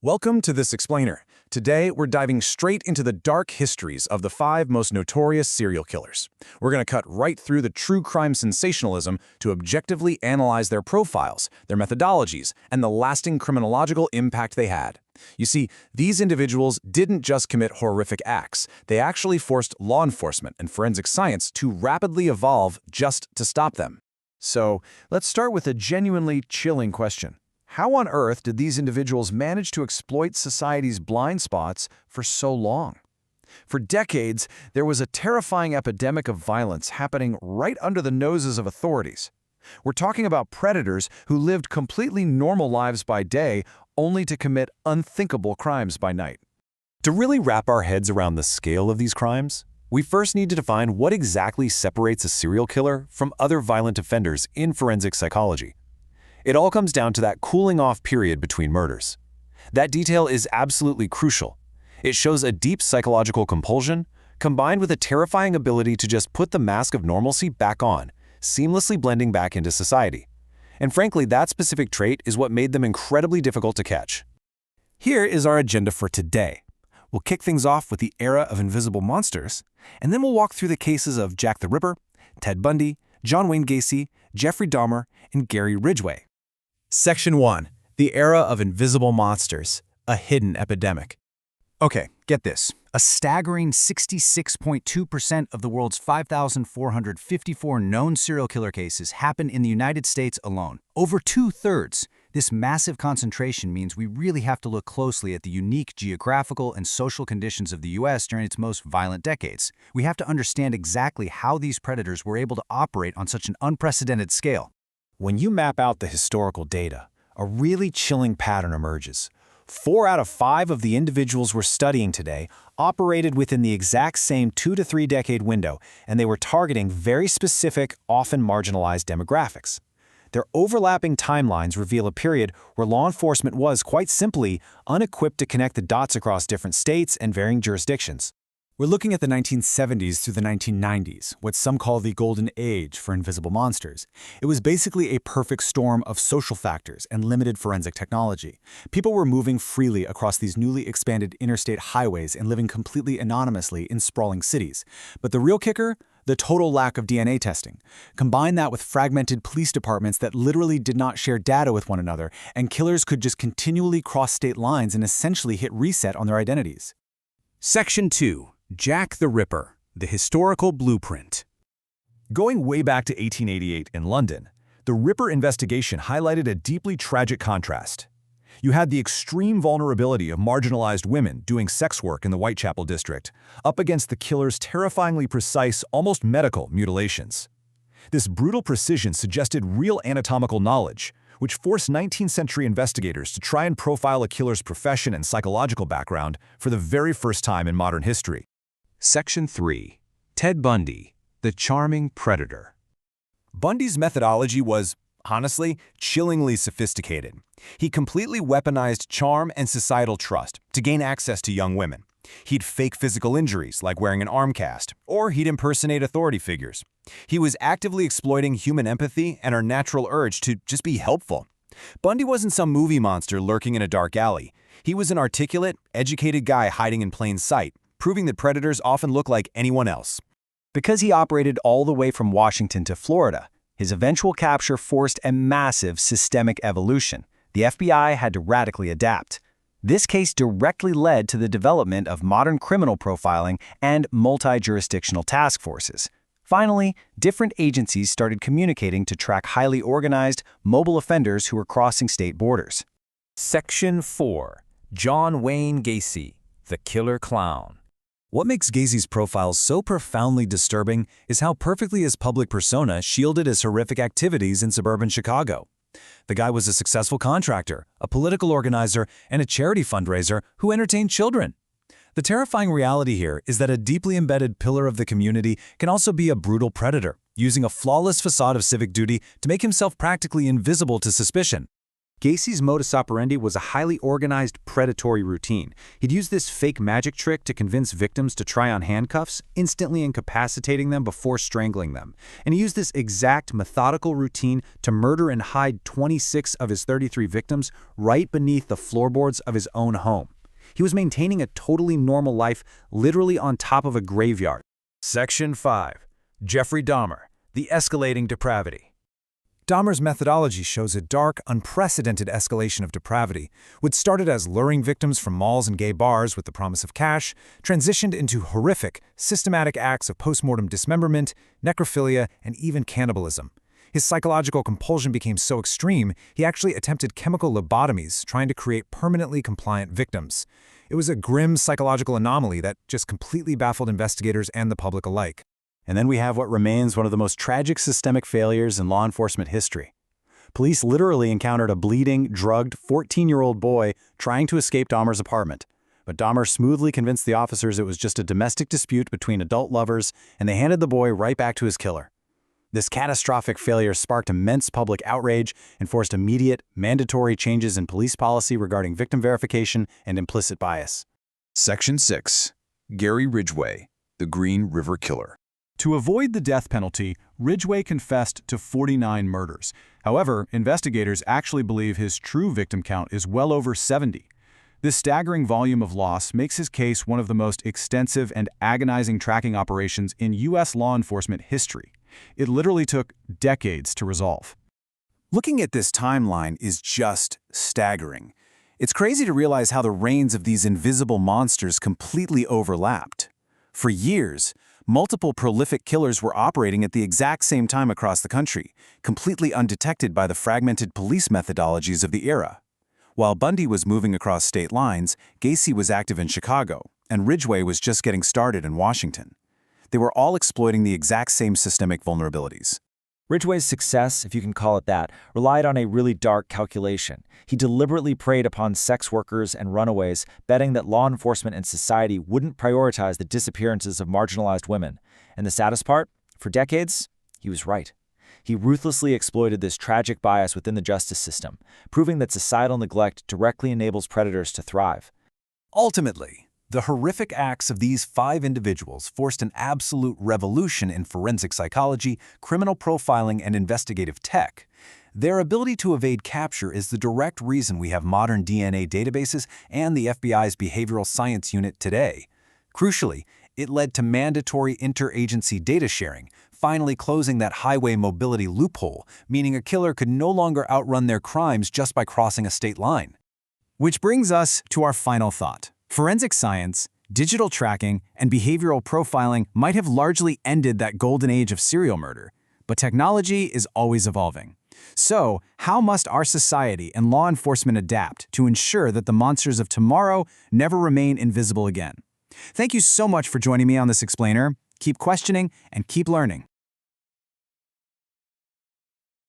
Welcome to this explainer. Today, we're diving straight into the dark histories of the 5 most notorious serial killers. We're going to cut right through the true crime sensationalism to objectively analyze their profiles, their methodologies, and the lasting criminological impact they had. You see, these individuals didn't just commit horrific acts, they actually forced law enforcement and forensic science to rapidly evolve just to stop them. So, let's start with a genuinely chilling question. How on earth did these individuals manage to exploit society's blind spots for so long? For decades, there was a terrifying epidemic of violence happening right under the noses of authorities. We're talking about predators who lived completely normal lives by day, only to commit unthinkable crimes by night. To really wrap our heads around the scale of these crimes, we first need to define what exactly separates a serial killer from other violent offenders in forensic psychology. It all comes down to that cooling-off period between murders. That detail is absolutely crucial. It shows a deep psychological compulsion, combined with a terrifying ability to just put the mask of normalcy back on, seamlessly blending back into society. And frankly, that specific trait is what made them incredibly difficult to catch. Here is our agenda for today. We'll kick things off with the era of invisible monsters, and then we'll walk through the cases of Jack the Ripper, Ted Bundy, John Wayne Gacy, Jeffrey Dahmer, and Gary Ridgway. Section 1. The Era of Invisible Monsters, a Hidden Epidemic. Okay, get this. A staggering 66.2% of the world's 5,454 known serial killer cases happen in the United States alone. Over 2/3. This massive concentration means we really have to look closely at the unique geographical and social conditions of the U.S. during its most violent decades. We have to understand exactly how these predators were able to operate on such an unprecedented scale. When you map out the historical data, a really chilling pattern emerges. 4 out of 5 of the individuals we're studying today operated within the exact same 2 to 3 decade window, and they were targeting very specific, often marginalized demographics. Their overlapping timelines reveal a period where law enforcement was, quite simply, unequipped to connect the dots across different states and varying jurisdictions. We're looking at the 1970s through the 1990s, what some call the golden age for invisible monsters. It was basically a perfect storm of social factors and limited forensic technology. People were moving freely across these newly expanded interstate highways and living completely anonymously in sprawling cities. But the real kicker? The total lack of DNA testing. Combine that with fragmented police departments that literally did not share data with one another, and killers could just continually cross state lines and essentially hit reset on their identities. Section 2. Jack the Ripper, the historical blueprint. Going way back to 1888 in London, the Ripper investigation highlighted a deeply tragic contrast. You had the extreme vulnerability of marginalized women doing sex work in the Whitechapel district, up against the killer's terrifyingly precise, almost medical mutilations. This brutal precision suggested real anatomical knowledge, which forced 19th century investigators to try and profile a killer's profession and psychological background for the very first time in modern history. Section 3. Ted Bundy, the Charming Predator. Bundy's methodology was, honestly, chillingly sophisticated. He completely weaponized charm and societal trust to gain access to young women. He'd fake physical injuries, like wearing an arm cast, or he'd impersonate authority figures. He was actively exploiting human empathy and our natural urge to just be helpful. Bundy wasn't some movie monster lurking in a dark alley. He was an articulate, educated guy hiding in plain sight, proving that predators often look like anyone else. Because he operated all the way from Washington to Florida, his eventual capture forced a massive systemic evolution. The FBI had to radically adapt. This case directly led to the development of modern criminal profiling and multi-jurisdictional task forces. Finally, different agencies started communicating to track highly organized, mobile offenders who were crossing state borders. Section 4. John Wayne Gacy, the Killer Clown. What makes Gacy's profile so profoundly disturbing is how perfectly his public persona shielded his horrific activities in suburban Chicago. The guy was a successful contractor, a political organizer, and a charity fundraiser who entertained children. The terrifying reality here is that a deeply embedded pillar of the community can also be a brutal predator, using a flawless facade of civic duty to make himself practically invisible to suspicion. Gacy's modus operandi was a highly organized, predatory routine. He'd use this fake magic trick to convince victims to try on handcuffs, instantly incapacitating them before strangling them. And he used this exact, methodical routine to murder and hide 26 of his 33 victims right beneath the floorboards of his own home. He was maintaining a totally normal life, literally on top of a graveyard. Section 5. Jeffrey Dahmer, the escalating depravity. Dahmer's methodology shows a dark, unprecedented escalation of depravity, which started as luring victims from malls and gay bars with the promise of cash, transitioned into horrific, systematic acts of postmortem dismemberment, necrophilia, and even cannibalism. His psychological compulsion became so extreme, he actually attempted chemical lobotomies, trying to create permanently compliant victims. It was a grim psychological anomaly that just completely baffled investigators and the public alike. And then we have what remains one of the most tragic systemic failures in law enforcement history. Police literally encountered a bleeding, drugged 14-year-old boy trying to escape Dahmer's apartment. But Dahmer smoothly convinced the officers it was just a domestic dispute between adult lovers, and they handed the boy right back to his killer. This catastrophic failure sparked immense public outrage and forced immediate, mandatory changes in police policy regarding victim verification and implicit bias. Section 6. Gary Ridgway, the Green River Killer. To avoid the death penalty, Ridgway confessed to 49 murders. However, investigators actually believe his true victim count is well over 70. This staggering volume of loss makes his case one of the most extensive and agonizing tracking operations in U.S. law enforcement history. It literally took decades to resolve. Looking at this timeline is just staggering. It's crazy to realize how the reigns of these invisible monsters completely overlapped. For years, multiple prolific killers were operating at the exact same time across the country, completely undetected by the fragmented police methodologies of the era. While Bundy was moving across state lines, Gacy was active in Chicago, and Ridgway was just getting started in Washington. They were all exploiting the exact same systemic vulnerabilities. Ridgway's success, if you can call it that, relied on a really dark calculation. He deliberately preyed upon sex workers and runaways, betting that law enforcement and society wouldn't prioritize the disappearances of marginalized women. And the saddest part? For decades, he was right. He ruthlessly exploited this tragic bias within the justice system, proving that societal neglect directly enables predators to thrive. Ultimately, the horrific acts of these 5 individuals forced an absolute revolution in forensic psychology, criminal profiling, and investigative tech. Their ability to evade capture is the direct reason we have modern DNA databases and the FBI's behavioral science unit today. Crucially, it led to mandatory interagency data sharing, finally closing that highway mobility loophole, meaning a killer could no longer outrun their crimes just by crossing a state line. Which brings us to our final thought. Forensic science, digital tracking, and behavioral profiling might have largely ended that golden age of serial murder, but technology is always evolving. So, how must our society and law enforcement adapt to ensure that the monsters of tomorrow never remain invisible again? Thank you so much for joining me on this explainer. Keep questioning and keep learning.